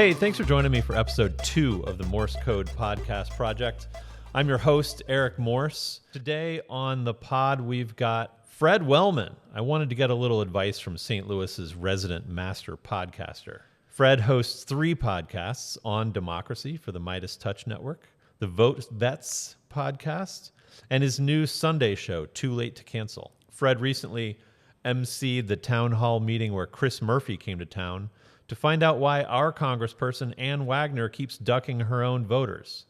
Hey, thanks for joining me for episode 2 of the Morse Code Podcast Project. I'm your host, Eric Morse. Today on the pod, we've got Fred Wellman. I wanted to get a little advice from St. Louis's resident master podcaster. Fred hosts 3 podcasts on democracy for the Meidas Touch network, the Vote Vets podcast, and his new Sunday show, Too Late to Cancel. Fred recently emceed the town hall meeting where Chris Murphy came to town to find out why our congressperson Ann Wagner keeps ducking her own voters.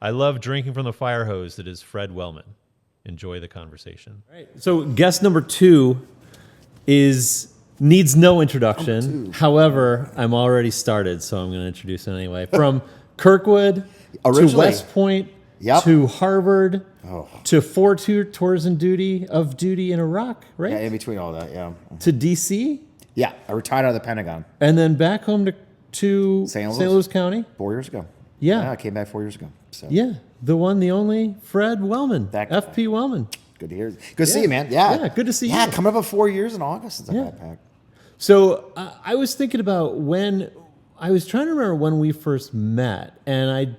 I love drinking from the fire hose that is Fred Wellman. Enjoy the conversation. All right. So guest number 2 needs no introduction. However, I'm already started, so I'm going to introduce him anyway. From Kirkwood to West Point to Harvard to 4 tours in duty in Iraq, right? Yeah, in between all that, yeah. To D.C.? Yeah, I retired out of the Pentagon. And then back home to St. Louis County? 4 years ago. Yeah. I came back 4 years ago. So. Yeah, the one, the only, Fred Wellman, That FP Wellman. Good to hear. Good to see you, man. Yeah, good to see you. Yeah, coming up on 4 years in August since I got back. So I was thinking about I was trying to remember when we first met, and I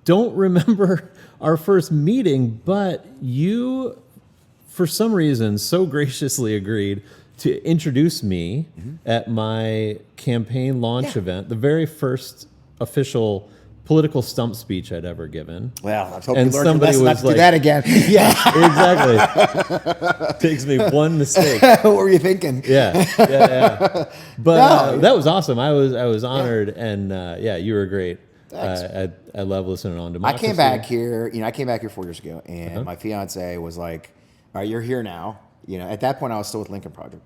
don't remember our first meeting, but you, for some reason, so graciously agreed to introduce me at my campaign launch event, the very first official political stump speech I'd ever given. Well, I hope you learned your lesson not to do that again. Yeah, exactly. Takes me one mistake. What were you thinking? Yeah. But that was awesome. I was honored, and you were great. I love listening on democracy. I came back here. I came back here 4 years ago, and my fiance was like, "All right, you're here now." At that point, I was still with Lincoln Project,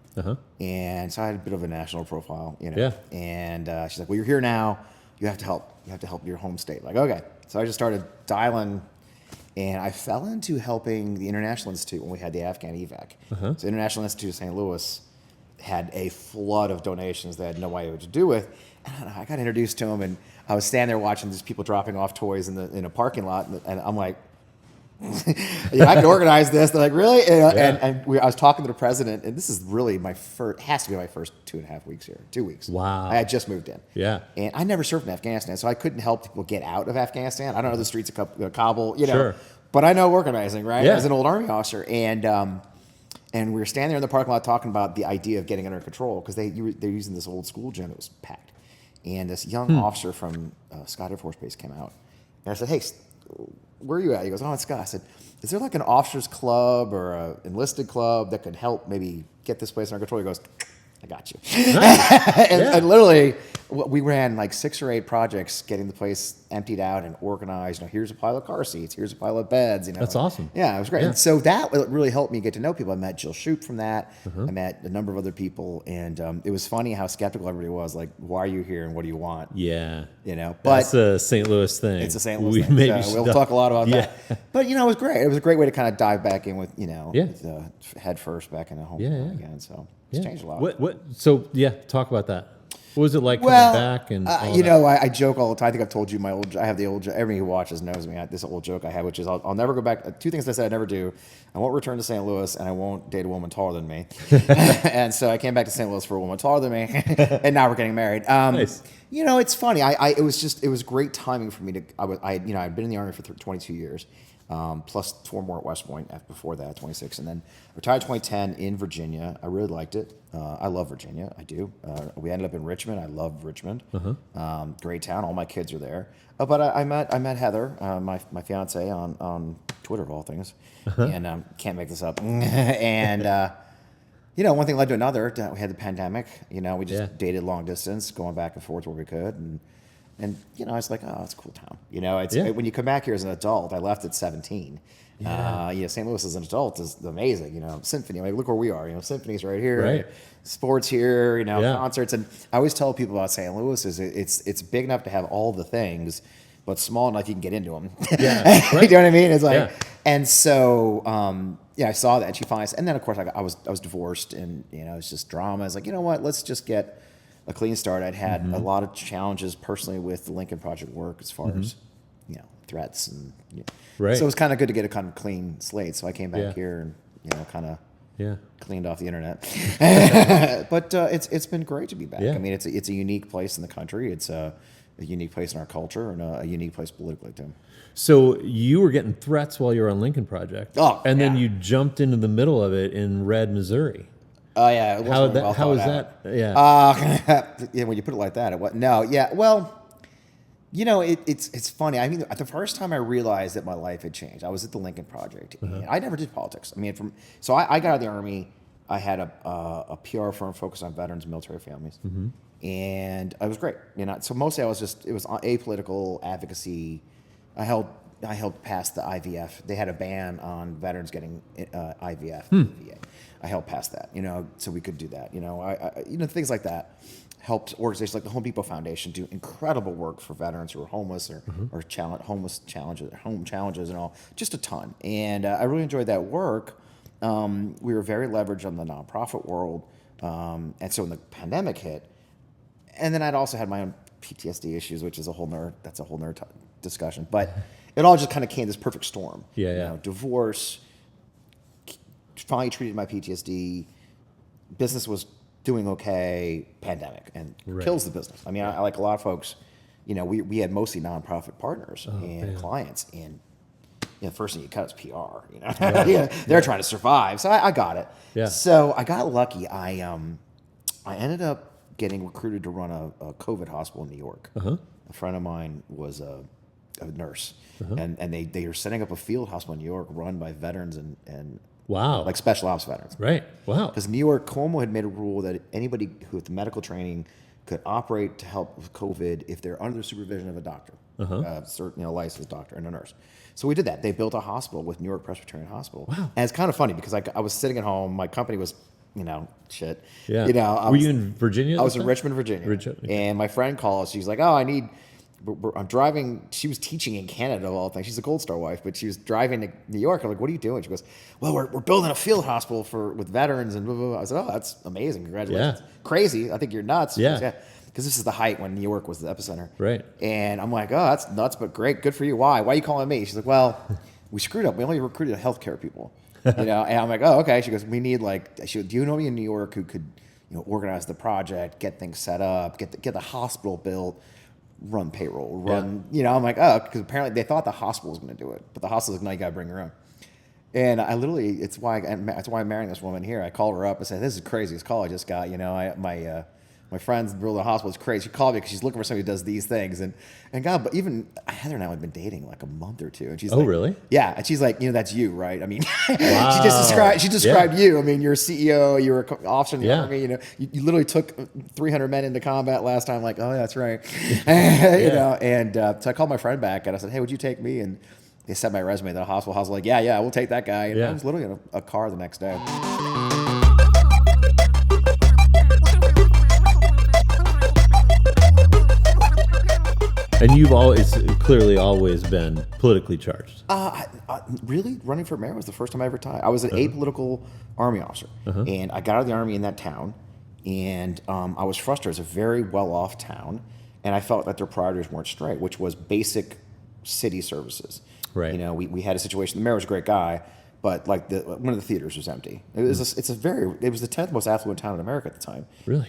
and so I had a bit of a national profile. And she's like, "Well, you're here now. You have to help. You have to help your home state." Like, okay. So I just started dialing, and I fell into helping the International Institute when we had the Afghan evac. So the International Institute of St. Louis had a flood of donations they had no idea what to do with. And I got introduced to them, and I was standing there watching these people dropping off toys in a parking lot, and I'm like, I can organize this. They're like, really? And I was talking to the president, and this is really has to be my first 2.5 weeks here, 2 weeks. Wow. I had just moved in. Yeah. And I never served in Afghanistan, so I couldn't help people get out of Afghanistan. I don't know the streets of Kabul, Sure. But I know organizing, right? Yeah. As an old Army officer. And we were standing there in the parking lot talking about the idea of getting under control, because they're using this old school gym that was packed. And this young officer from Scott Air Force Base came out. And I said, "Hey, where are you at?" He goes, "Oh, it's Scott." I said, "Is there like an officers club or an enlisted club that could help maybe get this place under control?" He goes, "I got you." Nice. and literally, we ran like 6 or 8 projects getting the place emptied out and organized. Here's a pile of car seats. Here's a pile of beds. That's awesome. Yeah, it was great. Yeah. And so that really helped me get to know people. I met Jill Shoup from that. I met a number of other people. And it was funny how skeptical everybody was. Like, why are you here and what do you want? Yeah. But that's a St. Louis thing. It's a St. Louis thing. We'll talk a lot about that. But, it was great. It was a great way to kind of dive back in with, with head first back in the home again. So it's changed a lot. So, talk about that. What was it like coming back? And I joke all the time. I think I've told you I have the old joke. Everybody who watches knows me. This old joke I have, which is I'll never go back. 2 things I said I never do. I won't return to St. Louis, and I won't date a woman taller than me. And so I came back to St. Louis for a woman taller than me, and now we're getting married. Nice. It's funny. It was great timing for me I'd been in the Army for 22 years. Plus 4 more at West Point before that, 26. And then retired 2010 in Virginia. I really liked it. I love Virginia. I do. We ended up in Richmond. I love Richmond. Great town. All my kids are there. But I met Heather, my fiance, on Twitter of all things. And can't make this up. And, one thing led to another. We had the pandemic. We just dated long distance, going back and forth where we could. And I was like, oh, it's a cool town. When you come back here as an adult, I left at 17. St. Louis as an adult is amazing. Symphony. Look where we are. Symphony's right here. Right. Sports here. Concerts. And I always tell people about St. Louis is it's big enough to have all the things, but small enough you can get into them. Yeah. Right. You know what I mean? It's like, and so I saw that, and she finally. And then of course I was divorced, and it's just drama. It's like, you know what? Let's just get a clean start. I'd had a lot of challenges personally with the Lincoln Project work as far as threats and right. So it was kind of good to get a kind of clean slate. So I came back here and kind of Yeah. Cleaned off the internet. But it's been great to be back. Yeah. I mean, it's a unique place in the country. It's a unique place in our culture and a unique place politically too. So you were getting threats while you were on Lincoln Project. Oh, and then yeah. you jumped into the middle of it in Red, Missouri. Oh yeah. It wasn't well How thought was out. that? Yeah. Yeah, when you put it like that, no, yeah. Well, you know, it's funny. I mean, the first time I realized that my life had changed, I was at the Lincoln Project, and I never did politics. I mean, I got out of the Army. I had a PR firm focused on veterans and military families, and it was great. You know, so mostly it was apolitical advocacy. I helped pass the IVF. They had a ban on veterans getting IVF. VA. I helped pass that, you know, so we could do that. You know, I things like that. Helped organizations like the Home Depot Foundation do incredible work for veterans who are homeless or home challenges and all, just a ton. And I really enjoyed that work. We were very leveraged on the nonprofit world, and so when the pandemic hit, and then I'd also had my own PTSD issues, which is a whole nerd discussion. But it all just kind of came this perfect storm. Yeah, you know, divorce, finally treated my PTSD, business was doing okay, pandemic, and kills the business. I mean, I like a lot of folks, you know, we had mostly nonprofit partners and clients, and the first thing you cut is PR, you know. They're trying to survive. So I got it. Yeah. So I got lucky. I ended up getting recruited to run a COVID hospital in New York. A friend of mine was a nurse, and they were setting up a field hospital in New York run by veterans and Wow. like special ops veterans. Right. Wow. Because New York, Cuomo had made a rule that anybody who with medical training could operate to help with COVID if they're under the supervision of a doctor, certain licensed doctor and a nurse. So we did that. They built a hospital with New York Presbyterian Hospital. Wow. And it's kind of funny because I was sitting at home. My company was, shit. Yeah. You know, Were you in Virginia? I was in Richmond, Virginia. And my friend calls. She's like, I'm driving. She was teaching in Canada of all things. She's a Gold Star wife, but she was driving to New York. I'm like, what are you doing? She goes, well, we're building a field hospital with veterans and blah, blah, blah. I said, oh, that's amazing. Congratulations. Yeah. Crazy. I think you're nuts. Yeah. Because this is the height when New York was the epicenter. Right. And I'm like, oh, that's nuts, but great. Good for you. Why? Why are you calling me? She's like, well, we screwed up. We only recruited healthcare people. And I'm like, oh, okay. She goes, we need do you know me in New York who could, organize the project, get things set up, get the hospital built, run payroll, I'm like, oh, because apparently they thought the hospital was going to do it, but the hospital's like, no, you got to bring your own. And I literally, it's why I'm marrying this woman here. I called her up and said, this is crazy. This call I just got, my friend's building the hospital. It's crazy. She called me because she's looking for somebody who does these things. And God, but even Heather and I have been dating like a month or two. And she's like, really? Yeah. And she's like, that's you, right? I mean, Wow. she described you. I mean, you're a CEO, you were an officer in the Yeah. Army, you literally took 300 men into combat last time. Like, oh, yeah, that's right. And so I called my friend back and I said, hey, would you take me? And they sent my resume to the hospital. I was like, yeah, we'll take that guy. And I was literally in a car the next day. And you've clearly always been politically charged. Really, running for mayor was the first time I ever tried. I was an apolitical Army officer, and I got out of the Army in that town, and I was frustrated. It's a very well-off town, and I felt that their priorities weren't straight, which was basic city services. Right. We had a situation. The mayor was a great guy, but like one of the theaters was empty. It was it was the 10th most affluent town in America at the time. Really?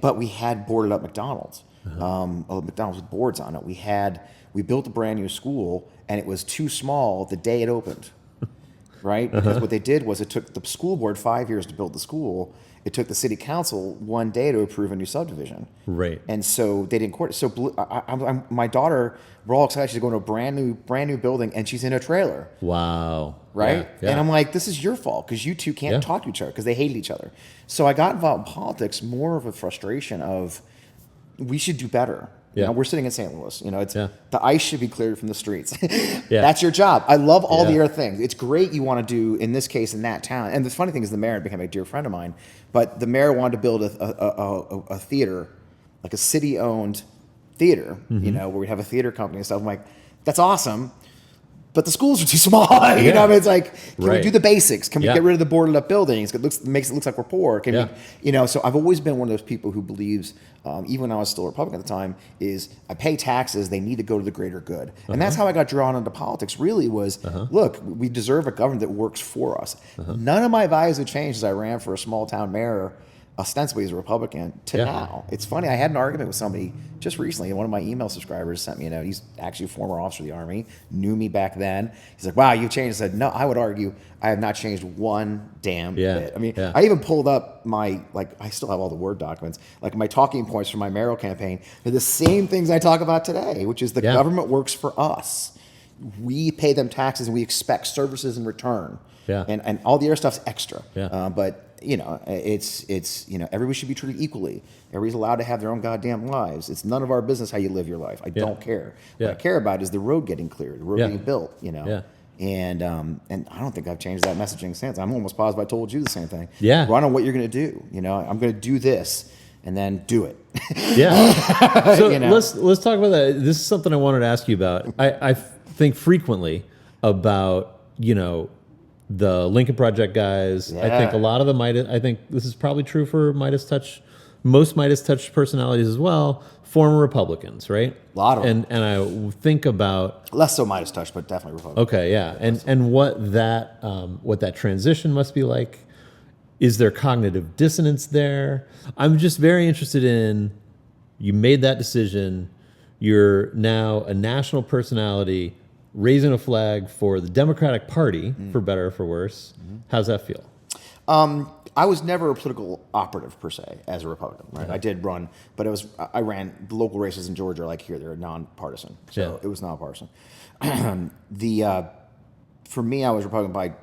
But we had boarded up McDonald's. McDonald's with boards on it. We built a brand new school, and it was too small the day it opened, right? Because what they did was it took the school board 5 years to build the school. It took the city council 1 day to approve a new subdivision. Right. And so they didn't court. So my daughter, we're all excited. She's going to a brand new building, and she's in a trailer. Wow. Right? Yeah. And I'm like, this is your fault because you two can't talk to each other because they hated each other. So I got involved in politics more of a frustration of we should do better. Yeah. We're sitting in St. Louis. The ice should be cleared from the streets. That's your job. I love all the other things. It's great you want to do, in this case, in that town. And the funny thing is the mayor became a dear friend of mine, but the mayor wanted to build a theater, like a city-owned theater, where we have a theater company and stuff. I'm like, that's awesome, but the schools are too small. You know, I mean, it's like, can we do the basics? Can we get rid of the boarded up buildings? Makes it look like we're poor. Can we, you know, so I've always been one of those people who believes, even when I was still a Republican at the time, is I pay taxes, they need to go to the greater good. And that's how I got drawn into politics, really was, look, we deserve a government that works for us. None of my values have changed as I ran for a small town mayor, ostensibly as a Republican, to now. It's funny, I had an argument with somebody just recently, and one of my email subscribers sent me a note. He's actually a former officer of the Army, knew me back then. He's like, wow, you've changed. I said, no, I would argue I have not changed one damn bit. I mean, I even pulled up my, like, I still have all the Word documents, like my talking points from my mayoral campaign. They're the same things I talk about today, which is the government works for us. We pay them taxes and we expect services in return. And all the other stuff's extra. But you know, it's you know, everybody should be treated equally. Everybody's allowed to have their own goddamn lives. It's none of our business how you live your life. I don't care. What I care about is the road getting cleared, the road getting built. You know, and I don't think I've changed that messaging since. I'm almost positive I told you the same thing. Run on what you're going to do. You know, I'm going to do this, and then do it. So you know? let's talk about that. This is something I wanted to ask you about. I think frequently about, you know, the Lincoln Project guys. I think a lot of the I think this is probably true for Meidas Touch, most Meidas Touch personalities as well, former Republicans, right? A lot of them. And I think about less so Meidas Touch, but definitely Republican. Okay, and what that transition must be like. Is there cognitive dissonance there? I'm just very interested in, you made that decision, you're now a national personality, raising a flag for the Democratic Party, for better or for worse. How's that feel? I was never a political operative per se as a Republican, right? I did run, but I ran the local races in Georgia, like here, they're nonpartisan, so it was nonpartisan. For me, I was Republican by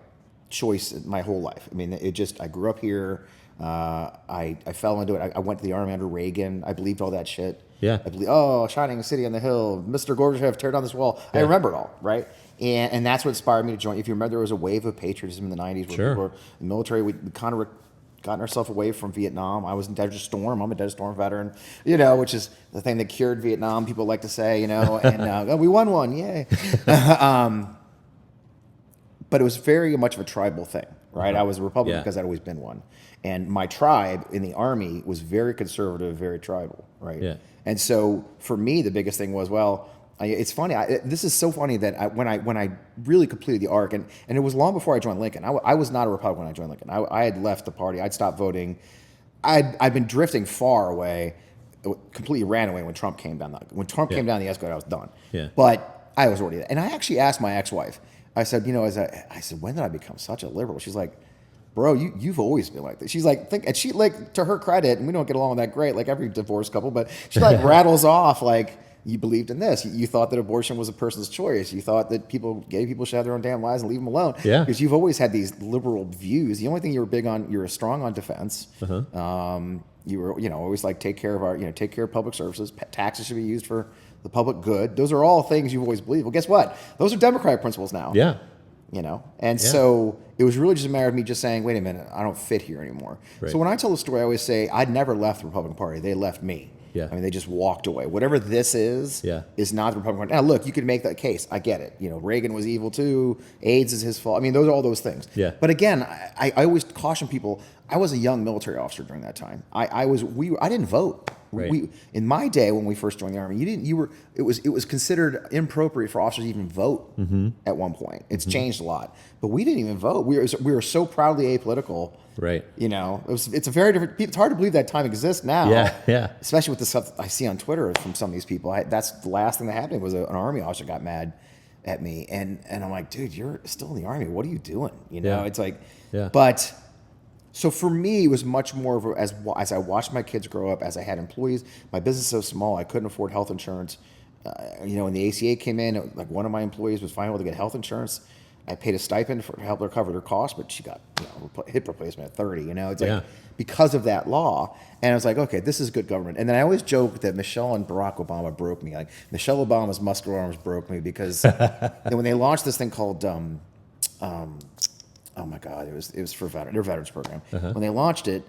choice my whole life. I mean, I grew up here. I fell into it. I went to the Army under Reagan. I believed all that shit. I believe, shining city on the hill, Mr. Gorbachev, tear down this wall. I remember it all, right? And that's what inspired me to join. If you remember, there was a wave of patriotism in the 90s where people were in the military. We kind of gotten ourselves away from Vietnam. I was in Desert Storm. I'm a Desert Storm veteran, you know, which is the thing that cured Vietnam, people like to say, you know, and we won one, yay. But it was very much of a tribal thing, right? I was a Republican because I'd always been one. And my tribe in the Army was very conservative, very tribal, right? And so for me, the biggest thing was, it's funny. This is so funny that when I really completed the arc, and it was long before I joined Lincoln. I was not a Republican when I joined Lincoln. I had left the party. I'd stopped voting. I'd been drifting far away, completely ran away when Trump came down. When Trump came down the escalator, I was done. But I was already there. And I actually asked my ex-wife, I said, you know, I said, when did I become such a liberal? She's like, bro, you've always been like this. She's like, and she, like, to her credit, and we don't get along that great, like every divorced couple, but she like rattles off like, you believed in this. You thought that abortion was a person's choice. You thought that gay people should have their own damn lives and leave them alone. Because you've always had these liberal views. The only thing you were strong on defense. You were, you know, always like take care of public services. Taxes should be used for the public good. Those are all things you've always believed. Well, guess what? Those are Democratic principles now. You know, and so it was really just a matter of me just saying, wait a minute, I don't fit here anymore. So when I tell the story, I always say I'd never left the Republican Party. They left me. I mean, they just walked away. Whatever this is not the Republican Party. Now, look, you could make that case. I get it. You know, Reagan was evil too. AIDS is his fault. I mean, those are all those things. But again, I always caution people. I was a young military officer during that time. I didn't vote. In my day when we first joined the Army, it was considered inappropriate for officers to even vote at one point. It's changed a lot, but we didn't even vote. We were so proudly apolitical. You know, it's a very different. It's hard to believe that time exists now. Especially with the stuff I see on Twitter from some of these people. That's the last thing that happened was an Army officer got mad at me, and I'm like, dude, you're still in the Army. What are you doing? You know, it's like, but. So for me, it was much more of as I watched my kids grow up, as I had employees. My business was so small, I couldn't afford health insurance. You know, when the ACA came in, like one of my employees was finally able to get health insurance. I paid a stipend to help her cover their costs, but she got hip replacement at 30. You know, it's like because of that law. And I was like, okay, this is good government. And then I always joke that Michelle and Barack Obama broke me. Like Michelle Obama's muscular arms broke me because when they launched this thing called oh my God, it was for their veterans program. When they launched it,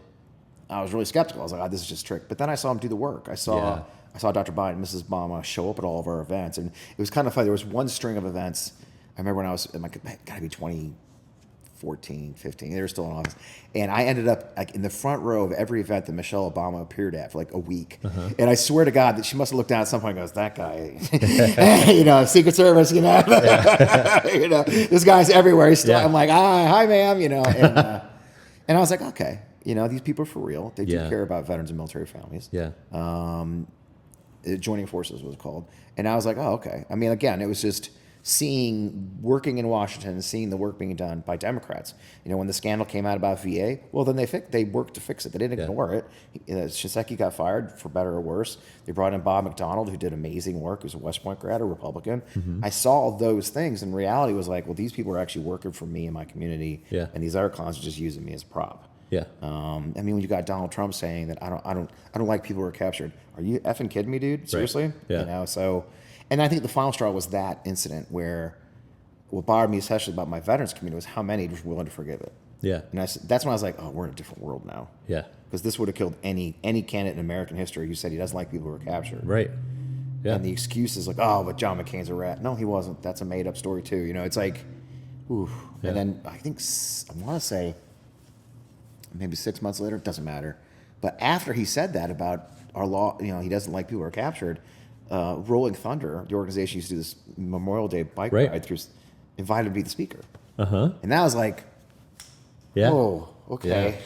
I was really skeptical. I was like, oh, this is just a trick. But then I saw them do the work. I saw Dr. Biden and Mrs. Obama show up at all of our events. And it was kind of funny. There was one string of events I remember when I was, gotta be 2014, 15, they were still in office. And I ended up like in the front row of every event that Michelle Obama appeared at for like a week. And I swear to God that she must have looked down at some point and goes, that guy, Secret Service, you know, this guy's everywhere. He's still, I'm like, hi, ma'am, and I was like, okay, these people are for real. They do care about veterans and military families. Yeah. Joining Forces was called. And I was like, oh, okay. I mean, again, it was just working in Washington, seeing the work being done by Democrats. When the scandal came out about VA, well, then they worked to fix it. They didn't ignore it. Shinseki got fired for better or worse. They brought in Bob McDonald, who did amazing work. He was a West Point grad, a Republican. I saw those things, and reality was like, well, these people are actually working for me and my community, and these other clowns are just using me as a prop. Yeah. I mean, when you got Donald Trump saying that I don't like people who are captured. Are you effing kidding me, dude? Seriously? Right. Yeah. So. And I think the final straw was that incident where what bothered me especially about my veterans community was how many were willing to forgive it. Yeah. And that's when I was like, oh, we're in a different world now. Yeah. Because this would have killed any candidate in American history who said he doesn't like people who were captured. Right. Yeah. And the excuse is like, oh, but John McCain's a rat. No, he wasn't. That's a made up story too. It's like, ooh. Yeah. And then I think, I want to say maybe 6 months later, it doesn't matter. But after he said that about our law, he doesn't like people who are captured, Rolling Thunder, the organization used to do this Memorial Day bike ride through, invited me to be the speaker. And that was like, oh, okay.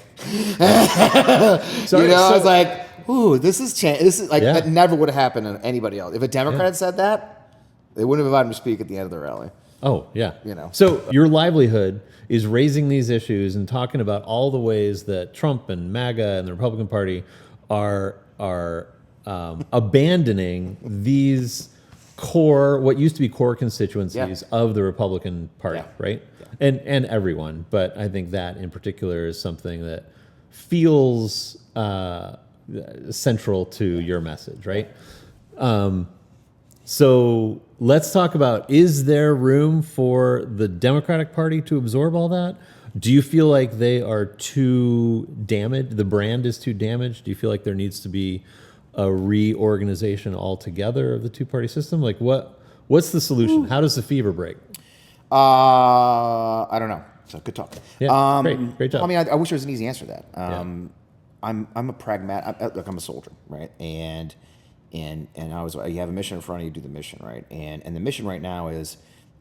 Yeah. I was like, ooh, this is like, that never would have happened to anybody else. If a Democrat had said that, they wouldn't have invited me to speak at the end of the rally. Oh, yeah. So your livelihood is raising these issues and talking about all the ways that Trump and MAGA and the Republican Party are abandoning these what used to be core constituencies of the Republican Party, right? Yeah. And everyone, but I think that in particular is something that feels central to your message, right? So let's talk about, is there room for the Democratic Party to absorb all that? Do you feel like they are too damaged? The brand is too damaged? Do you feel like there needs to be a reorganization altogether of the two-party system? Like, what's the solution? How does the fever break? I don't know. So good talk. Yeah, great job. I mean, I wish there was an easy answer to that. I'm a pragmatic. Look, I'm a soldier, right? And I was. You have a mission in front of you, do the mission, right? And the mission right now is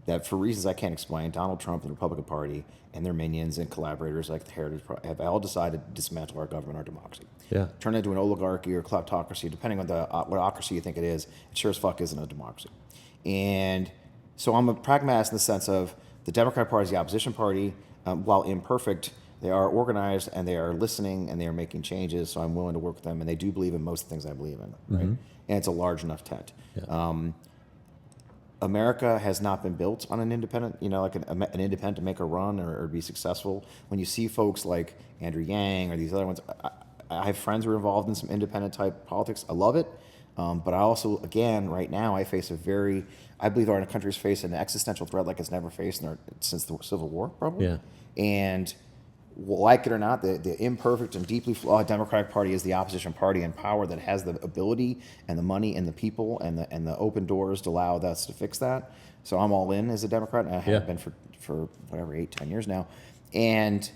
that, for reasons I can't explain, Donald Trump and the Republican Party and their minions and collaborators like the Heritage Project have all decided to dismantle our government, our democracy. Yeah. Turn it into an oligarchy or kleptocracy, depending on what ocracy you think it is. It sure as fuck isn't a democracy. And so I'm a pragmatist in the sense of the Democratic Party is the opposition party. While imperfect, they are organized and they are listening and they are making changes. So I'm willing to work with them, and they do believe in most things I believe in, right? And it's a large enough tent. Yeah. America has not been built on an independent, like an independent to make a run or be successful. When you see folks like Andrew Yang or these other ones, I have friends who are involved in some independent type politics. I love it. But I also, again, right now, I believe our country's facing an existential threat like it's never faced since the Civil War, probably. Yeah. And like it or not, the imperfect and deeply flawed Democratic Party is the opposition party in power that has the ability and the money and the people and the open doors to allow us to fix that. So I'm all in as a Democrat, and I have been for whatever, 8-10 years now. And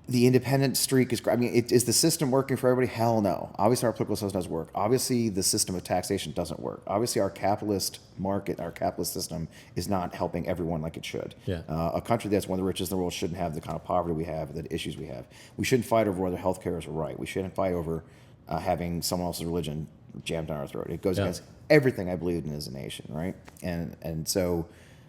the independent streak is, is the system working for everybody? Hell no. Obviously, our political system doesn't work. Obviously, the system of taxation doesn't work. Obviously, our capitalist market, our capitalist system is not helping everyone like it should. Yeah. A country that's one of the richest in the world shouldn't have the kind of poverty we have, the issues we have. We shouldn't fight over whether health care is a right. We shouldn't fight over having someone else's religion jammed down our throat. It goes against everything I believe in as a nation, right? And so,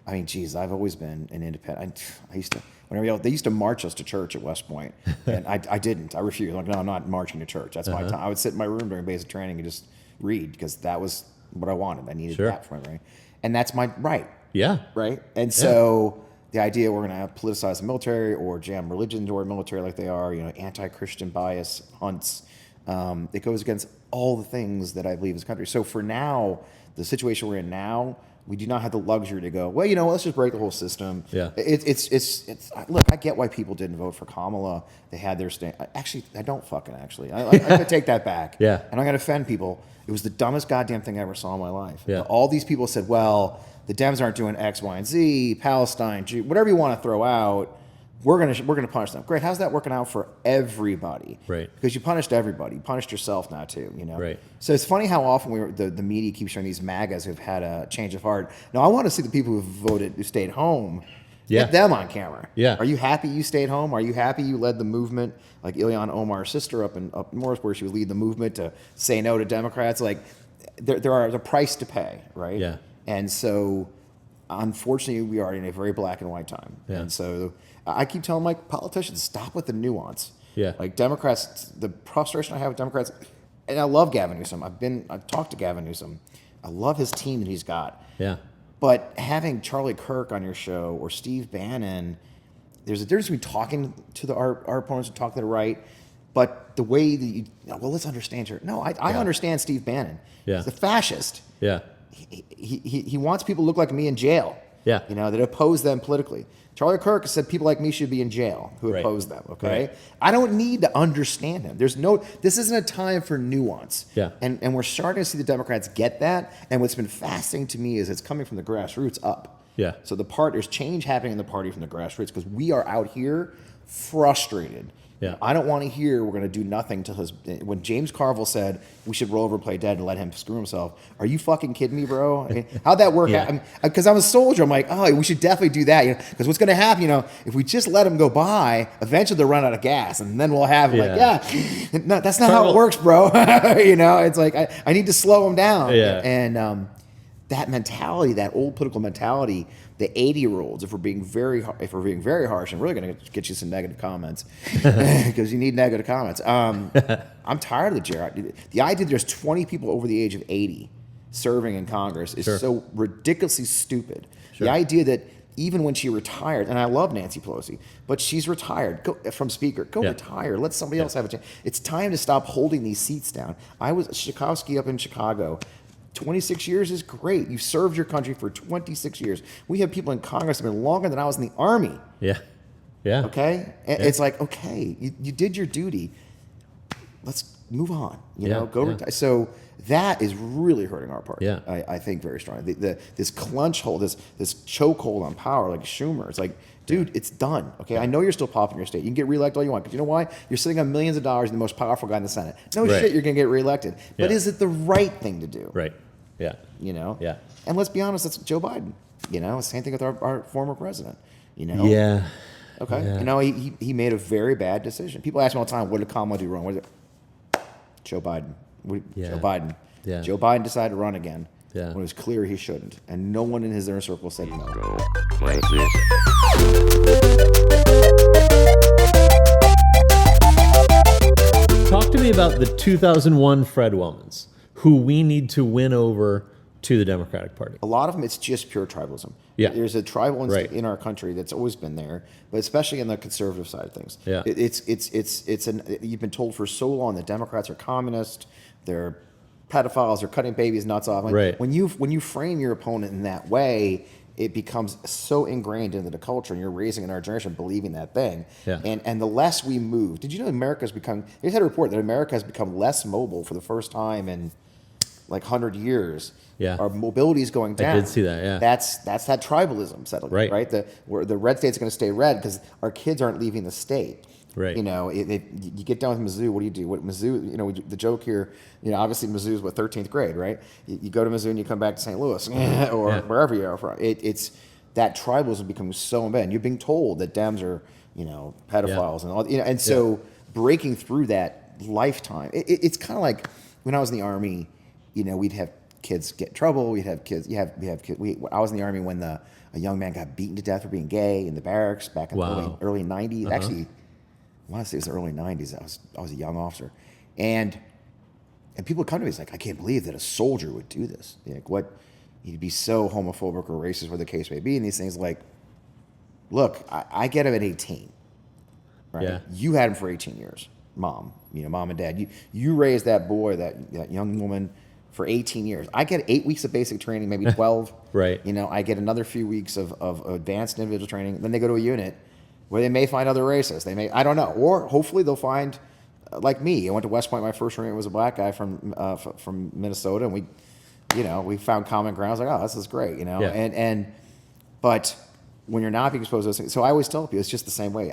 I've always been an independent. I used to... they used to march us to church at West Point, and I didn't. I refused. Like, no, I'm not marching to church. That's my time. I would sit in my room during basic training and just read because that was what I wanted. I needed that for me, right? And that's my right. Yeah. Right? And so the idea we're going to politicize the military or jam religion into our military like they are, anti-Christian bias, hunts, it goes against all the things that I believe in this country. So for now, the situation we're in now, We do not have the luxury to go, well, let's just break the whole system. Yeah. It's look, I get why people didn't vote for Kamala. They had their stand. Actually, I don't fucking actually. I could take that back. Yeah. And I'm going to offend people. It was the dumbest goddamn thing I ever saw in my life. Yeah. All these people said, well, the Dems aren't doing X, Y, and Z, Palestine, whatever you want to throw out. We're gonna punish them. Great. How's that working out for everybody? Right. Because you punished everybody. You punished yourself now too. Right. So it's funny how often the media keeps showing these MAGAs who've had a change of heart. Now I want to see the people who stayed home. Yeah. Get them on camera. Yeah. Are you happy you stayed home? Are you happy you led the movement like Ilhan Omar's sister up north, where she would lead the movement to say no to Democrats? Like there's a price to pay, right? Yeah. And so, unfortunately, we are in a very black and white time. Yeah. And so, I keep telling my politicians, stop with the nuance. Yeah. Like Democrats, the frustration I have with Democrats, and I love Gavin Newsom. I've talked to Gavin Newsom. I love his team that he's got. Yeah. But having Charlie Kirk on your show or Steve Bannon, there's a difference between talking to our opponents and talking to the right, but the way that let's understand her. No, I understand Steve Bannon. Yeah. He's a fascist. Yeah. He wants people to look like me in jail. Yeah. That oppose them politically. Charlie Kirk said people like me should be in jail who Right. oppose them. Okay, Right. I don't need to understand him. This isn't a time for nuance. Yeah. And we're starting to see the Democrats get that. And what's been fascinating to me is it's coming from the grassroots up. Yeah. So there's change happening in the party from the grassroots because we are out here frustrated. Yeah. I don't want to hear we're going to do nothing till when James Carville said we should roll over, play dead, and let him screw himself. Are you fucking kidding me, bro? I mean, how'd that work Yeah. out? Because I'm a soldier. I'm like, oh, we should definitely do that. Because what's going to happen, if we just let him go by, eventually they'll run out of gas, and then we'll have no, that's not how it works, bro. It's like I need to slow him down. Yeah. And that mentality, that old political mentality, the 80-year-olds, if we're being very harsh, and really going to get you some negative comments because you need negative comments. I'm tired of the Jared. The idea that there's 20 people over the age of 80 serving in Congress is so ridiculously stupid. Sure. The idea that even when she retired, and I love Nancy Pelosi, but she's retired from Speaker. Go retire. Let somebody else have a chance. It's time to stop holding these seats down. I was Schakowsky up in Chicago. 26 years is great. You've served your country for 26 years. We have people in Congress that have been longer than I was in the Army. Yeah. Yeah. Okay? It's like, okay, you did your duty. Let's move on. Go retire. So that is really hurting our party. Yeah. I think very strongly. This clench hold, this chokehold on power, like Schumer. It's like, dude, it's done. Okay, I know you're still popping your state. You can get reelected all you want because you know why? You're sitting on millions of dollars and the most powerful guy in the Senate. No shit, you're gonna get reelected. But is it the right thing to do? Right. Yeah. Yeah. And let's be honest, that's Joe Biden. Same thing with our former president. Yeah. Okay. Yeah. He made a very bad decision. People ask me all the time, what did Kamala do wrong? What is it? Joe Biden. Joe Biden. Yeah. Joe Biden decided to run again. Yeah. When it was clear he shouldn't. And no one in his inner circle said no. Talk to me about the 2001 Fred Wellmans, who we need to win over to the Democratic Party. A lot of them, it's just pure tribalism. Yeah. There's a tribal instinct Right. in our country that's always been there, but especially on the conservative side of things. Yeah. You've been told for so long that Democrats are communist, they're pedophiles, they're cutting babies' nuts off. Like, Right. When you frame your opponent in that way, it becomes so ingrained into the culture, and you're raising in our generation believing that thing. Yeah. And the less we move, did you know they just had a report that America has become less mobile for the first time in like 100 years. Yeah. Our mobility is going down. I did see that, yeah. That's that tribalism settling, right? Where the red state's going to stay red because our kids aren't leaving the state. Right. You get done with Mizzou. What do you do? What Mizzou? The joke here. Obviously Mizzou's 13th grade, right? You go to Mizzou and you come back to St. Louis or wherever you are from. It's that tribalism becomes so embedded. You're being told that Dems are pedophiles and all. And so breaking through that lifetime. It's kind of like when I was in the Army. We'd have kids get in trouble. We'd have kids. I was in the Army when a young man got beaten to death for being gay in the barracks back in the early 90s. Uh-huh. Actually, I want to say it was the early 90s. I was a young officer, and people would come to me. It's like, I can't believe that a soldier would do this. He'd be so homophobic or racist, whatever the case may be. And these things, like, look, I get him at 18. Right? Yeah. You had him for 18 years, mom. Mom and dad. You raised that boy, that young woman. for 18 years. I get 8 weeks of basic training, maybe 12. Right. You know, I get another few weeks of advanced individual training. Then they go to a unit where they may find other racists. They may, I don't know. Or hopefully they'll find, like me. I went to West Point. My first roommate was a black guy from Minnesota, and we found common ground. I was like, oh, this is great, you know. Yeah. But when you're not being exposed to those things, so I always tell people it's just the same way.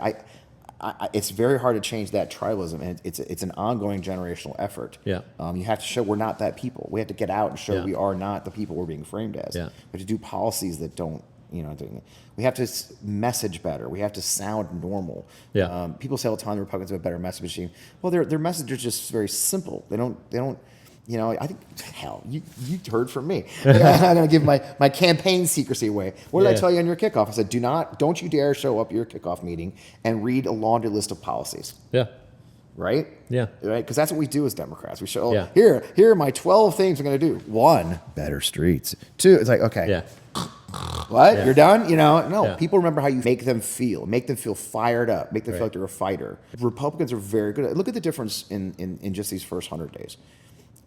It's very hard to change that tribalism, and it's an ongoing generational effort. Yeah. You have to show we're not that people. We have to get out and show Yeah. we are not the people we're being framed as. Yeah. We have to do policies that don't, we have to message better. We have to sound normal. Yeah. People say all the time the Republicans have a better messaging. Well, their message is just very simple. They don't. I think, hell, you heard from me. I'm going to give my campaign secrecy away. What did I tell you on your kickoff? I said, don't you dare show up at your kickoff meeting and read a laundry list of policies. Yeah. Right? Yeah. Right? Because that's what we do as Democrats. We show, Yeah. here are my 12 things I'm going to do. 1, better streets. 2, it's like, okay. Yeah. What? Yeah. You're done? No. Yeah. People remember how you make them feel fired up, make them feel like they're a fighter. Republicans are very good at, look at the difference in just these first 100 days.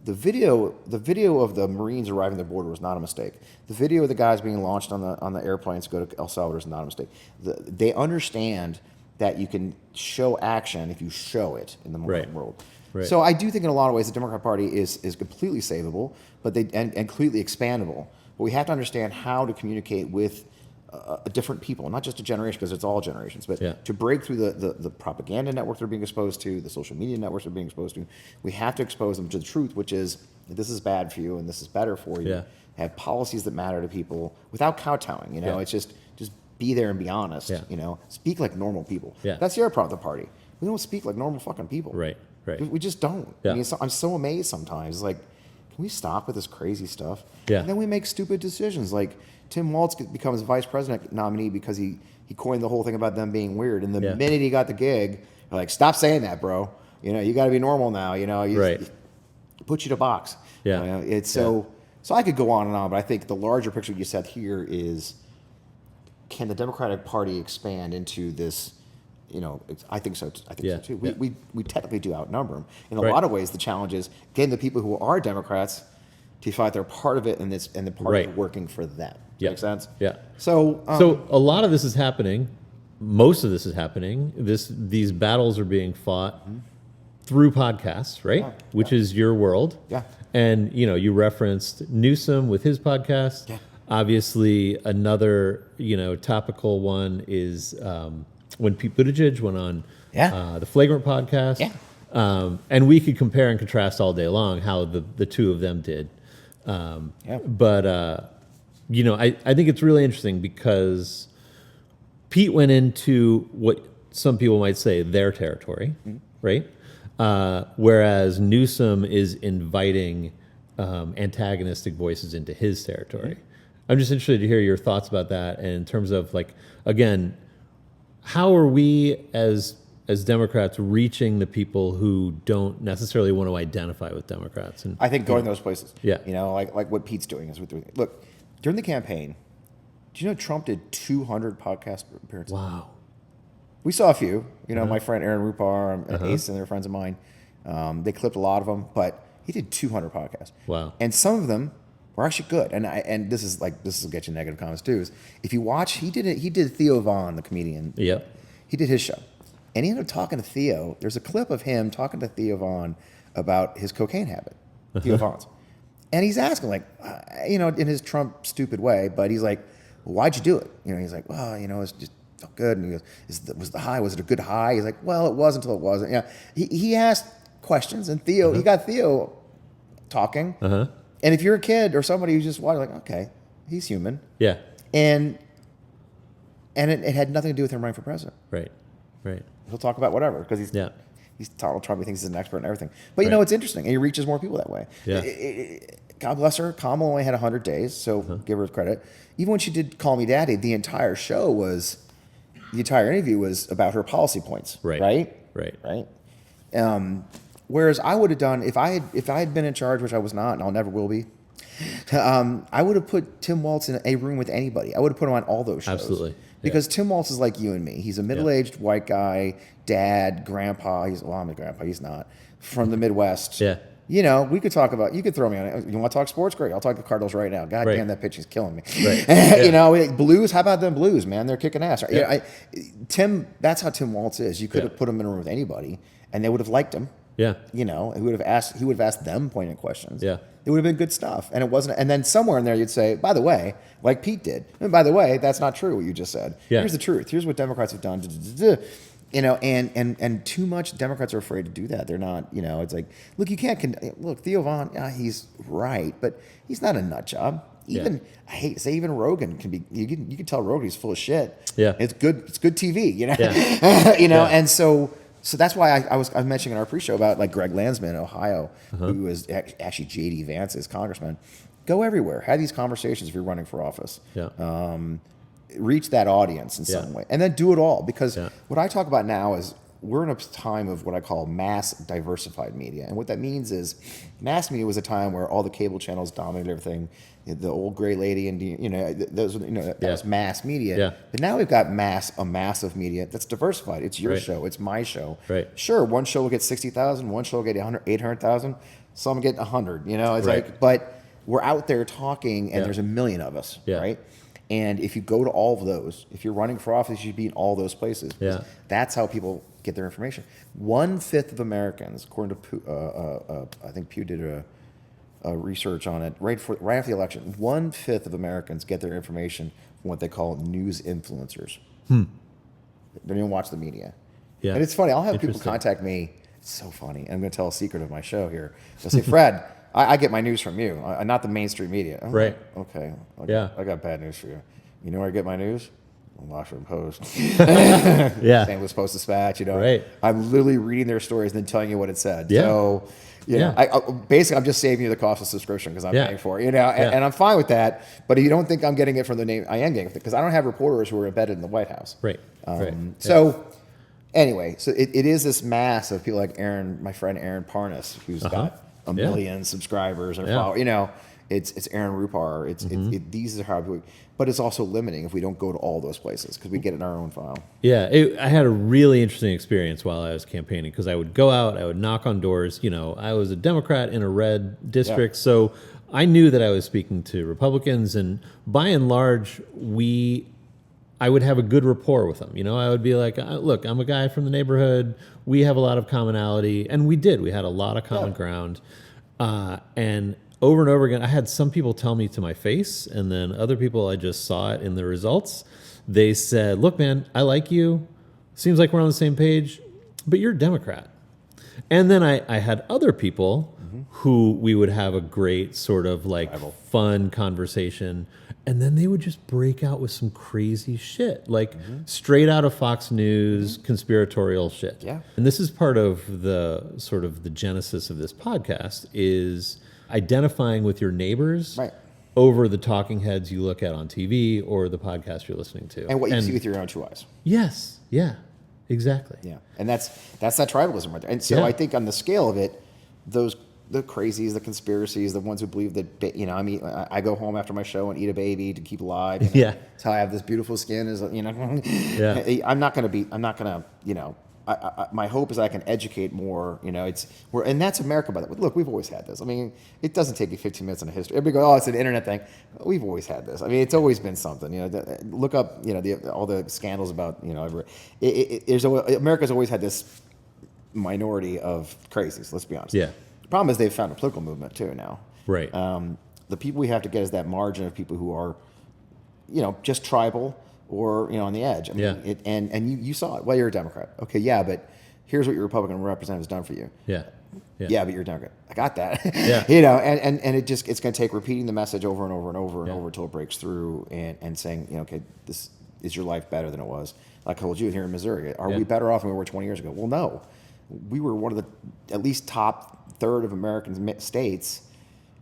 The video of the Marines arriving at the border was not a mistake. The video of the guys being launched on the airplanes to go to El Salvador is not a mistake. They understand that you can show action if you show it in the modern world. Right. So I do think in a lot of ways the Democrat Party is completely savable, but and completely expandable. But we have to understand how to communicate with different people, not just a generation, because it's all generations, but to break through the propaganda network they're being exposed to, the social media networks they're being exposed to. We have to expose them to the truth, which is this is bad for you and this is better for you. Yeah. Have policies that matter to people without kowtowing. It's just be there and be honest. Yeah. Speak like normal people. Yeah. That's the other part of the party. We don't speak like normal fucking people. Right. We just don't. Yeah. I mean, I'm so amazed sometimes. It's like, can we stop with this crazy stuff? Yeah. And then we make stupid decisions. Like Tim Walz becomes vice president nominee because he coined the whole thing about them being weird. And the minute he got the gig, they're like, stop saying that, bro. You got to be normal now. Put you to box. Yeah. It's so I could go on and on, but I think the larger picture you said here is, can the Democratic Party expand into this? I think so. I think so too. We technically do outnumber them. In a lot of ways, the challenge is getting the people who are Democrats to feel like they're part of it and the party working for them. Does that make sense? Yeah. So a lot of this is happening. Most of this is happening. These battles are being fought through podcasts, right? Yeah. Which is your world. Yeah. And you referenced Newsom with his podcast. Yeah. Obviously, another topical one is when Pete Buttigieg went on the Flagrant podcast. Yeah. And we could compare and contrast all day long how the two of them did. But I think it's really interesting because Pete went into what some people might say their territory, right? Whereas Newsom is inviting antagonistic voices into his territory. I'm just interested to hear your thoughts about that, and in terms of again, how are we as Democrats reaching the people who don't necessarily want to identify with Democrats? And I think going those places. Yeah. Like what Pete's doing is what they're doing. Look, during the campaign, do you know Trump did 200 podcast appearances? Wow. We saw a few. My friend Aaron Rupar and Ace, and they're friends of mine. They clipped a lot of them, but he did 200 podcasts. Wow. And some of them were actually good. And this will get you negative comments too. Is if you watch, he did Theo Von, the comedian. Yep. He did his show, and he ended up talking to Theo. There's a clip of him talking to Theo Von about his cocaine habit. Theo Von's, and he's asking in his Trump stupid way, but he's like, well, "Why'd you do it?" He's like, "Well, it's just felt good." And he goes, "Was the high? Was it a good high?" He's like, "Well, it was until it wasn't." Yeah. He asked questions, and he got Theo talking. And if you're a kid or somebody who's just watching, okay, he's human. Yeah. And it had nothing to do with him running for president. Right. He'll talk about whatever because he's Donald Trump. He thinks he's an expert in everything. But it's interesting, and he reaches more people that way. Yeah. God bless her. Kamala only had 100 days, so give her credit. Even when she did Call Me Daddy, the entire interview was about her policy points. Right. Whereas I would have done if I had been in charge, which I was not, and I'll never will be. I would have put Tim Walz in a room with anybody. I would have put him on all those shows. Absolutely. Because Tim Walz is like you and me. He's a middle-aged white guy, dad, grandpa. I'm a grandpa. He's not. From the Midwest. Yeah. You know, we could talk about. You could throw me on it. You want to talk sports? Great. I'll talk the Cardinals right now. God damn, that pitching's killing me. Right. Yeah. You know, Blues. How about them Blues, man? They're kicking ass. Yeah. Tim. That's how Tim Waltz is. You could have put him in a room with anybody, and they would have liked him. Yeah. You know, he would have asked them poignant questions. Yeah. It would have been good stuff. And it wasn't. And then somewhere in there, you'd say, by the way, like Pete did. And by the way, that's not true what you just said. Yeah. Here's the truth. Here's what Democrats have done. You know, and too much Democrats are afraid to do that. They're not, you know, it's like, look, you can't, look, Theo Von, he's right, but he's not a nut job. Even, I hate to say, even Rogan can be, you can tell Rogan he's full of shit. Yeah. It's good TV, you know? Yeah. You know, and so that's why I was mentioning in our pre-show about like Greg Landsman in Ohio, who was actually J.D. Vance's congressman. Go everywhere. Have these conversations if you're running for office. Yeah. Reach that audience in some way, and then do it all. Because Yeah. what I talk about now is we're in a time of what I call mass diversified media, and what that means is mass media was a time where all the cable channels dominated everything. The old gray lady and that was mass media. Yeah. But now we've got a massive media that's diversified. It's your show. It's my show. Right. Sure, one show will get 60,000, one show will get 800,000, some get 100. You know, it's Right. like, but we're out there talking, and there's a million of us, right? And if you go to all of those, if you're running for office, you should be in all those places. Yeah. That's how people get their information. 1/5 of Americans, according to I think Pew did a research on it right after the election. 1/5 of Americans get their information from what they call news influencers. They don't even watch the media. Yeah. And it's funny. I'll have people Interesting. contact me. It's so funny. I'm going to tell a secret of my show here. They'll say, Fred, I get my news from you, not the mainstream media. I'm Right. like, okay. Yeah. I got bad news for you. You know where I get my news? Washington Post. Yeah. St. Louis Post Dispatch. You know, Right. I'm literally reading their stories and then telling you what it said. Yeah. So, you know, Yeah. basically, I'm just saving you the cost of subscription because I'm Yeah. paying for it. You know, and I'm fine with that. But if you don't think I'm getting it from the name, I am getting it because I don't have reporters who are embedded in the White House. Right. Right. So, anyway, so it is this mass of people like my friend Aaron Parnas, who's got a million subscribers and followers. You know, it's Aaron Rupar. These are how people. But it's also limiting if we don't go to all those places because we get it in our own file. Yeah, I had a really interesting experience while I was campaigning because I would go out, I would knock on doors. You know, I was a Democrat in a red district, so I knew that I was speaking to Republicans, and by and large, I would have a good rapport with them. You know, I would be like, look, I'm a guy from the neighborhood. We have a lot of commonality, and we did. We had a lot of common ground, and over and over again, I had some people tell me to my face, and then other people, I just saw it in the results. They said, look, man, I like you. Seems like we're on the same page, but you're a Democrat. And then I had other people who we would have a great sort of like fun conversation, and then they would just break out with some crazy shit, like straight out of Fox News, conspiratorial shit. Yeah. And this is part of the sort of the genesis of this podcast is identifying with your neighbors over the talking heads you look at on TV or the podcast you're listening to. And what you see with your own two eyes. Yes. Yeah. Exactly. Yeah. And that's that tribalism right there. And so I think on the scale of it, the crazies, the conspiracies, the ones who believe that, you know, I mean, I go home after my show and eat a baby to keep alive. You know, Yeah. That's how I have this beautiful skin is, you know, Yeah. I'm not going to, you know, my hope is I can educate more, you know, and that's America, by the way. Look, we've always had this. I mean, it doesn't take you 15 minutes in a history. Everybody goes, oh, it's an internet thing. We've always had this. I mean, it's always been something, you know, look up, you know, all the scandals about, you know, America's always had this minority of crazies, let's be honest. Yeah. The problem is they've found a political movement too now. Right. The people we have to get is that margin of people who are, you know, just tribal, or, you know, on the edge. I mean, and you saw it. Well, you're a Democrat. Okay, yeah, but here's what your Republican representative has done for you. Yeah. Yeah, but you're a Democrat. I got that. Yeah. You know, and it's going to take repeating the message over and over and over and over until it breaks through and saying, you know, okay, this is your life better than it was. Like I told you here in Missouri, are we better off than we were 20 years ago? Well, no. We were one of the at least top third of American states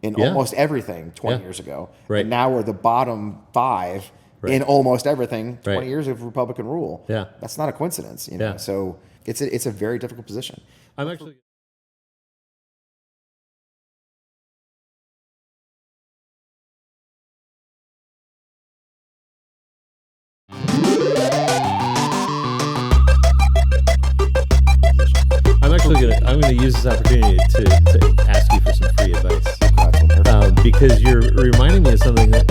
in almost everything 20 years ago. Right. And now we're the bottom 5 in almost everything, 20 years of Republican rule. Yeah. That's not a coincidence, you know. Yeah. So it's a very difficult position. I'm actually gonna use this opportunity to ask you because you're reminding me of something that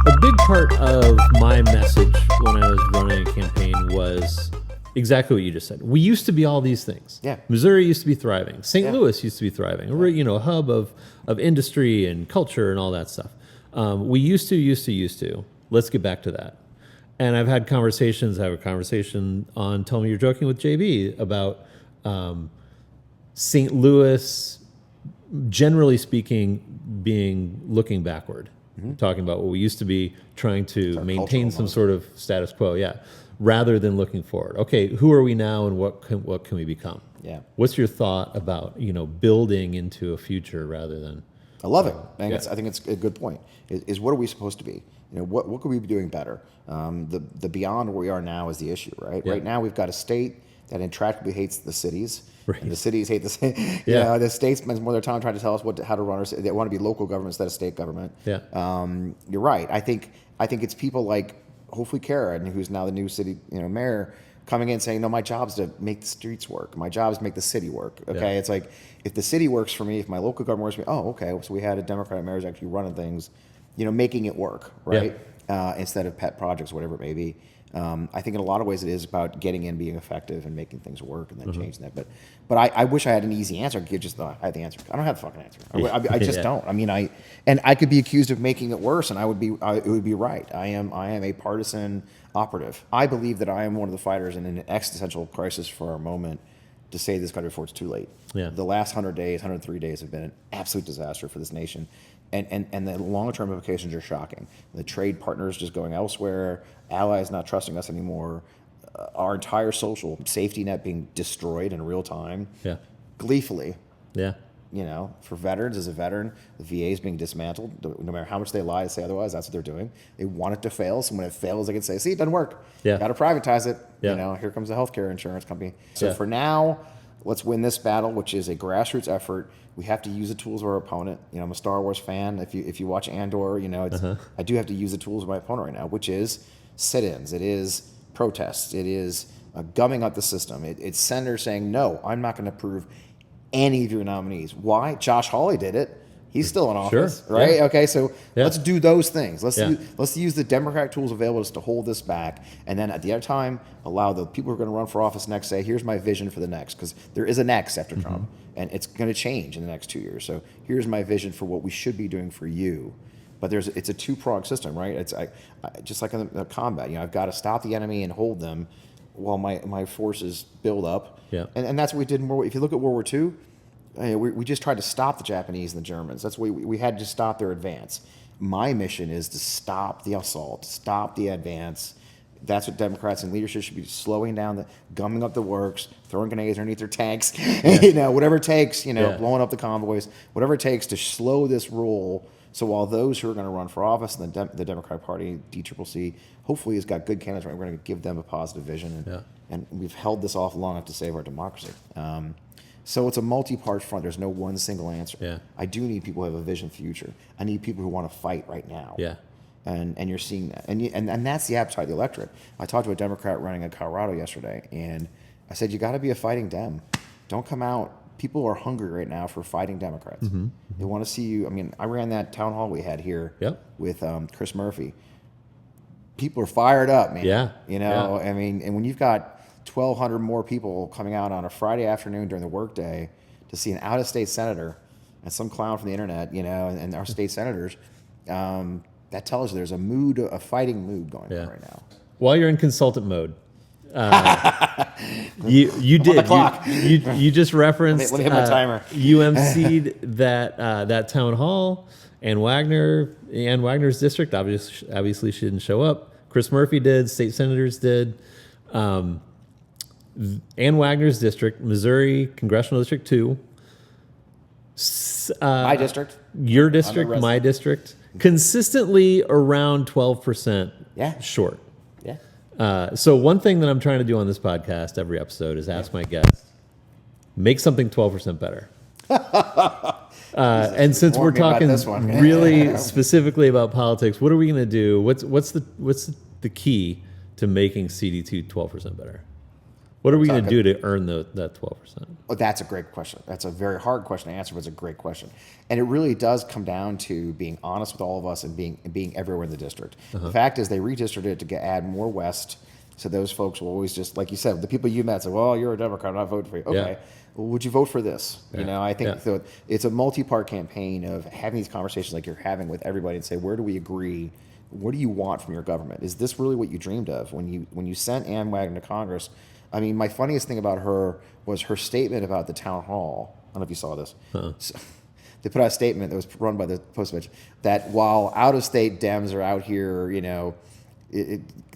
a big part of my message when I was running a campaign was exactly what you just said. We used to be all these things. Yeah. Missouri used to be thriving. St. Yeah. Louis used to be thriving. We're, a hub of industry and culture and all that stuff. We used to. Let's get back to that. And I've had conversations. I have a conversation on Tell Me You're Joking with JB about St. Louis, generally speaking, looking backward, talking about what we used to be, trying to maintain some sort of status quo, rather than looking forward. Okay, who are we now, and what can we become? Yeah. What's your thought about building into a future rather than? I love it. I think it's a good point. Is what are we supposed to be? What could we be doing better? The beyond where we are now is the issue, right? Yeah. Right now we've got a state that intractably hates the cities. Right. And the cities hate the state. The state spends more of their time trying to tell us how to run our city. They want to be local government instead of state government. Yeah. You're right. I think it's people like hopefully Karen, who's now the new city mayor, coming in saying, no, my job's to make the streets work. My job is to make the city work. Okay. Yeah. It's like, if the city works for me, if my local government works for me, oh, okay. So we had a Democratic mayor who's actually running things, making it work, right? Instead of pet projects, whatever it may be. I think in a lot of ways it is about getting in, being effective, and making things work, and then changing that. But I wish I had an easy answer. I could just I had the answer. I don't have the fucking answer. I just don't. I mean, I could be accused of making it worse, and it would be right. I am a partisan operative. I believe that I am one of the fighters in an existential crisis for our moment to save this country before it's too late. Yeah. The last 103 days have been an absolute disaster for this nation. And the longer-term implications are shocking. The trade partners just going elsewhere, allies not trusting us anymore, our entire social safety net being destroyed in real time, gleefully. Yeah. For veterans, as a veteran, the VA is being dismantled. No matter how much they lie to say otherwise, that's what they're doing. They want it to fail, so when it fails, they can say, see, it doesn't work. Yeah. Got to privatize it. Yeah. Here comes the healthcare insurance company. So for now, let's win this battle, which is a grassroots effort. We have to use the tools of our opponent. I'm a Star Wars fan. If you watch Andor, I do have to use the tools of my opponent right now, which is sit-ins. It is protests. It is gumming up the system. It's senators saying, no, I'm not going to approve any of your nominees. Why? Josh Hawley did it. He's still in office, right? Yeah. Okay, so let's do those things. Let's use the Democratic tools available to us to hold this back, and then at the other time, allow the people who are going to run for office next say, here's my vision for the next, because there is a next after Trump, and it's going to change in the next 2 years. So here's my vision for what we should be doing for you. But it's a two-pronged system, right? It's just like in the combat. I've got to stop the enemy and hold them while my forces build up. Yeah. And that's what we did in World War. If you look at World War II, we just tried to stop the Japanese and the Germans. That's why we had to stop their advance. My mission is to stop the assault, stop the advance. That's what Democrats and leadership should be, slowing down, gumming up the works, throwing grenades underneath their tanks, whatever it takes, blowing up the convoys, whatever it takes to slow this roll. So while those who are going to run for office in the Democratic Party, DCCC, hopefully has got good candidates, right, we're going to give them a positive vision. And we've held this off long enough to save our democracy. So it's a multi-part front. There's no one single answer. Yeah. I do need people who have a vision future. I need people who want to fight right now. Yeah. And you're seeing that. And that's the appetite of the electorate. I talked to a Democrat running in Colorado yesterday, and I said, you got to be a fighting Dem. Don't come out. People are hungry right now for fighting Democrats. They want to see you. I mean, I ran that town hall we had here with Chris Murphy. People are fired up, man. Yeah. I mean, and when you've got 1,200 more people coming out on a Friday afternoon during the workday to see an out-of-state senator and some clown from the internet, and our state senators, that tells you there's a fighting mood going on right now. While you're in consultant mode, you just referenced. Let me hit my timer. You emceed that town hall, Ann Wagner's district. Obviously, she didn't show up. Chris Murphy did. State senators did. Ann Wagner's district, Missouri Congressional District 2. My district. Your district, my district. Consistently around 12% short. Yeah. So one thing that I'm trying to do on this podcast every episode is ask my guests, make something 12% better. And since we're talking really specifically about politics, what are we going to do? What's the key to making CD2 12% better? What are we going to do to earn that 12%? Oh, that's a great question. That's a very hard question to answer, but it's a great question. And it really does come down to being honest with all of us and being everywhere in the district. The fact is they redistricted it to add more West, so those folks will always just, like you said, the people you met say, well, you're a Democrat, I'm not voting for you. Okay, well, would you vote for this? You know, I think so it's a multi-part campaign of having these conversations like you're having with everybody and say, where do we agree? What do you want from your government? Is this really what you dreamed of when you sent Ann Wagner to Congress? I mean, my funniest thing about her was her statement about the town hall. I don't know if you saw this. So, they put out a statement that was run by the Post-Image that while out-of-state Dems are out here, you know,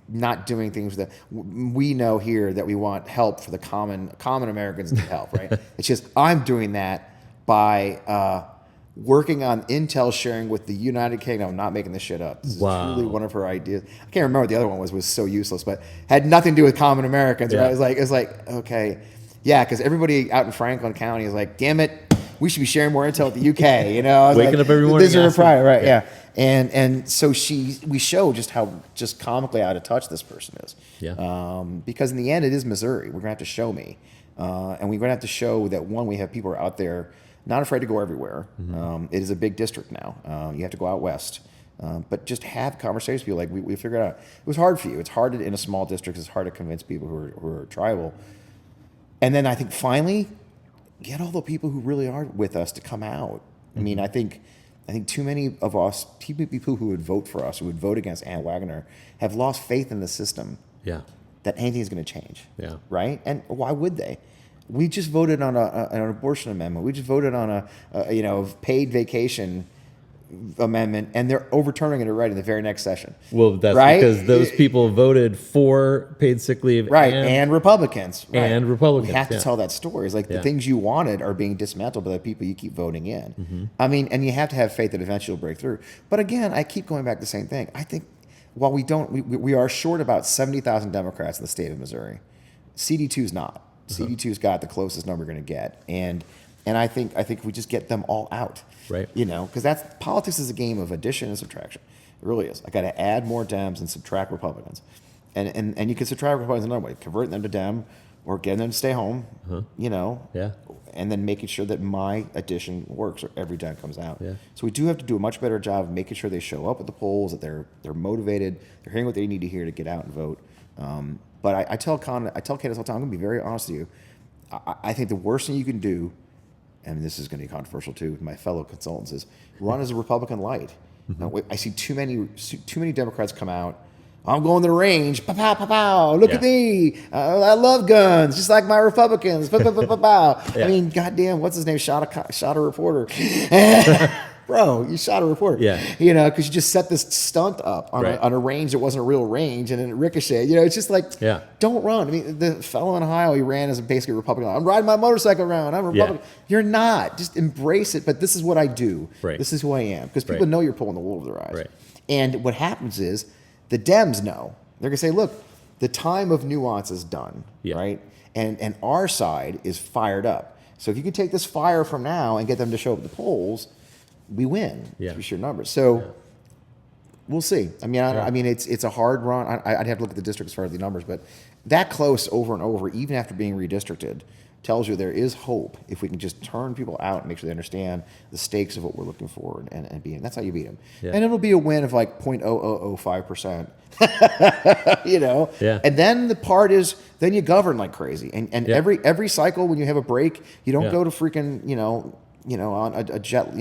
not doing things that we know here that we want help for the common Americans need help, right? It's just, I'm doing that by working on intel sharing with the United Kingdom. I'm not making this shit up. This is truly one of her ideas. I can't remember what the other one was so useless, but had nothing to do with common Americans. Right? It was like, okay, yeah, because everybody out in Franklin County is like, damn it, we should be sharing more intel with the UK. You know, waking up every morning. This is her pride, right? Yeah. And so we show just how just comically out of touch this person is. Yeah. Because in the end, it is Missouri. We're gonna have to show me, and we're gonna have to show that one, we have people who are out there not afraid to go everywhere. It is a big district now. You have to go out west. But just have conversations with people like we figured out. It was hard for you. It's hard in a small district. It's hard to convince people who are tribal. And then I think finally, get all the people who really are with us to come out. I mean, I think too many of us, people who would vote for us, who would vote against Ann Wagner, have lost faith in the system. Yeah. That anything is going to change. Yeah. Right? And why would they? We just voted on an abortion amendment. We just voted on a paid vacation amendment, and they're overturning it already in the very next session. Well, that's right? because those people voted for paid sick leave, right? And Republicans, right. And Republicans. We have to tell that story. It's like the things you wanted are being dismantled by the people you keep voting in. I mean, and you have to have faith that eventually it'll break through. But again, I keep going back to the same thing. I think while we are short about 70,000 Democrats in the state of Missouri, CD2's not. CD2's got the closest number we're going to get, and I think we just get them all out, right? You know, because politics is a game of addition and subtraction. It really is. I got to add more Dems and subtract Republicans, and you can subtract Republicans another way, converting them to Dem or getting them to stay home, you know, and then making sure that my addition works or every Dem comes out. Yeah. So we do have to do a much better job of making sure they show up at the polls, that they're motivated, they're hearing what they need to hear to get out and vote. But I tell candidates all the time, I'm going to be very honest with you. I think the worst thing you can do, and this is going to be controversial too with my fellow consultants, is run as a Republican light. Now, I see too many Democrats come out. I'm going to the range. Pow, pow, pow, pow. Look at me. I love guns, just like my Republicans. Pow, pow, pow, pow, pow. I mean, goddamn, what's his name? Shot a reporter. Bro, you shot a reporter. Yeah. You know, because you just set this stunt up on a range that wasn't a real range, and then it ricocheted. You know, it's just like, don't run. I mean, the fellow in Ohio, he ran as basically a Republican. I'm riding my motorcycle around. I'm a Republican. You're not. Just embrace it. But this is what I do. Right. This is who I am. Because people know you're pulling the wool over their eyes. Right. And what happens is the Dems know. They're going to say, look, the time of nuance is done. Right? And our side is fired up. So if you can take this fire from now and get them to show up at the polls, we win through sheer numbers. So we'll see. I mean, I mean, it's a hard run. I'd have to look at the district as far as the numbers, but that close over and over, even after being redistricted, tells you there is hope if we can just turn people out and make sure they understand the stakes of what we're looking for and being. That's how you beat them. And it'll be a win of like 0.0005%. You know. And then the part is, then you govern like crazy. And every cycle when you have a break, you don't go to freaking on a jet,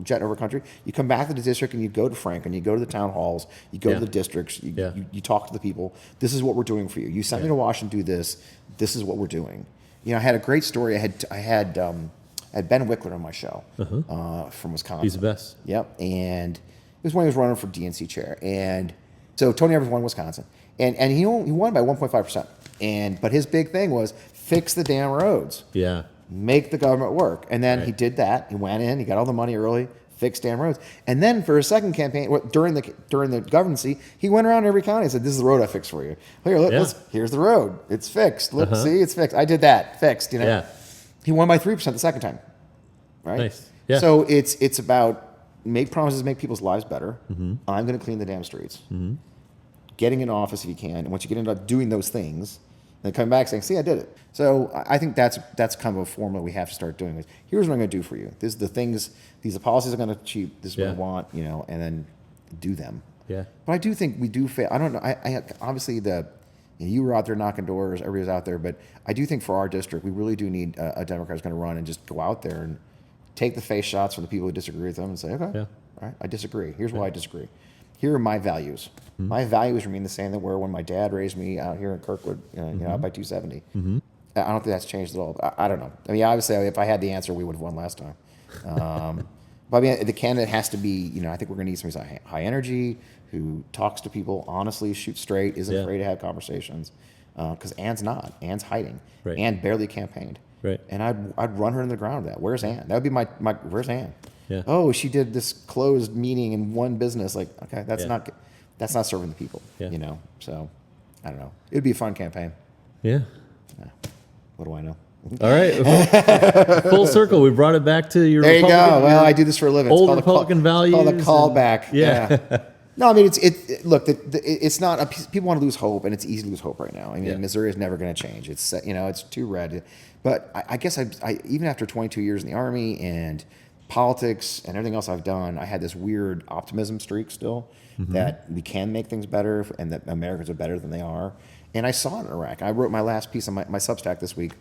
jet over country. You come back to the district and you go to Franklin, you go to the town halls, you go to the districts, you talk to the people. This is what we're doing for you. You sent me to Washington to do this. This is what we're doing. You know, I had a great story. I had Ben Wickler on my show from Wisconsin. He's the best. Yep. And it was when he was running for DNC chair. And so Tony Evers won Wisconsin. And he won by 1.5%. But his big thing was fix the damn roads. Yeah. Make the government work. And then he did that. He went in, he got all the money early, fixed damn roads. And then for his second campaign, during the governancy, he went around every county and said, this is the road I fixed for you. Here, look, here's the road. It's fixed. Look, see, it's fixed. I did that. Fixed, you know. Yeah. He won by 3% the second time. Right? Nice. Yeah. So it's about make promises, make people's lives better. I'm going to clean the damn streets. Getting in office if you can. And once you get into doing those things, Then coming back saying, see, I did it. So I think that's kind of a formula we have to start doing. Is here's what I'm going to do for you. These are the things, these are the policies I'm going to achieve. This is what I want, and then do them. Yeah. But I do think we do fail. I don't know. I obviously you were out there knocking doors, everybody was out there, but I do think for our district, we really do need a Democrat who's going to run and just go out there and take the face shots from the people who disagree with them and say, okay, all right, I disagree. Here's why I disagree. Here are my values. Mm-hmm. My values remain the same that were when my dad raised me out here in Kirkwood, out by 270. Mm-hmm. I don't think that's changed at all. I don't know. I mean, obviously, if I had the answer, we would have won last time. But I mean, the candidate has to be, I think we're going to need somebody who's high energy, who talks to people honestly, shoots straight, isn't afraid to have conversations. Because Ann's not. Ann's hiding. Right. Ann barely campaigned. Right. And I'd run her into the ground with that. Where's Ann? That would be my where's Ann? Yeah. Oh, she did this closed meeting in one business. Like, okay, that's not serving the people. Yeah. So I don't know. It would be a fun campaign. Yeah. What do I know? All right. Full circle. We brought it back to your There you Republican, go. Well, I do this for a living. Old Republican values. It's called a callback. Yeah. No, I mean, look, it's not, people want to lose hope, and it's easy to lose hope right now. I mean, Missouri is never going to change. It's, it's too red. But I guess I even after 22 years in the Army and politics and everything else I've done, I had this weird optimism streak still that we can make things better and that Americans are better than they are. And I saw it in Iraq. I wrote my last piece on my Substack this week,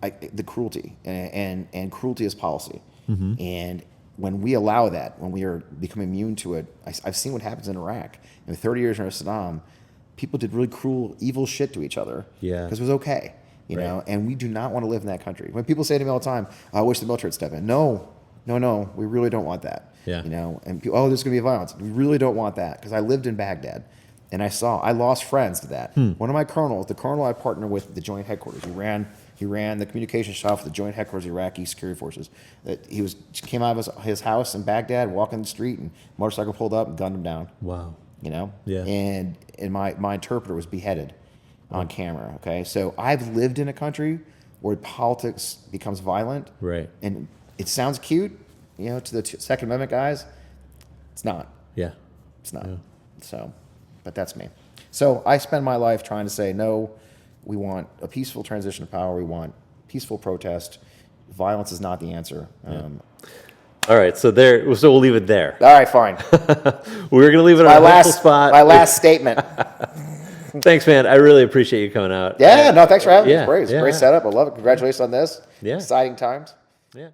the cruelty and cruelty is policy. And when we allow that, when we are become immune to it, I've seen what happens in Iraq. In 30 years under Saddam, people did really cruel, evil shit to each other because it was okay, you know. And we do not want to live in that country. When people say to me all the time, "I wish the military would step in," no, we really don't want that. And people, there's going to be violence. We really don't want that because I lived in Baghdad, and I lost friends to that. One of my colonels, the colonel I partnered with at the Joint Headquarters, he ran the communications shop for the Joint Headquarters of Iraqi Security Forces. Came out of his house in Baghdad, walking the street, and motorcycle pulled up and gunned him down. Wow. Yeah. And my interpreter was beheaded on camera. Okay, so I've lived in a country where politics becomes violent. Right. And it sounds cute, to the Second Amendment guys. It's not. Yeah. It's not. Yeah. So, but that's me. So I spend my life trying to say no. We want a peaceful transition of power. We want peaceful protest. Violence is not the answer. All right, so we'll leave it there. All right, fine. We're going to leave it on a hopeful spot. My last statement. Thanks, man. I really appreciate you coming out. Yeah, no, thanks for having me. It's great. It's a great setup. I love it. Congratulations on this. Yeah. Exciting times. Yeah.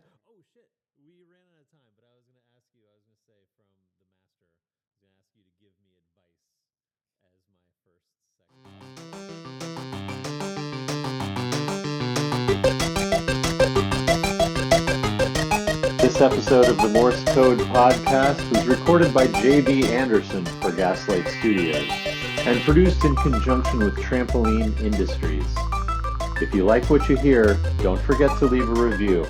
This episode of the Morse Code podcast was recorded by J.B. Anderson for Gaslight Studios and produced in conjunction with Trampoline Industries. If you like what you hear, don't forget to leave a review.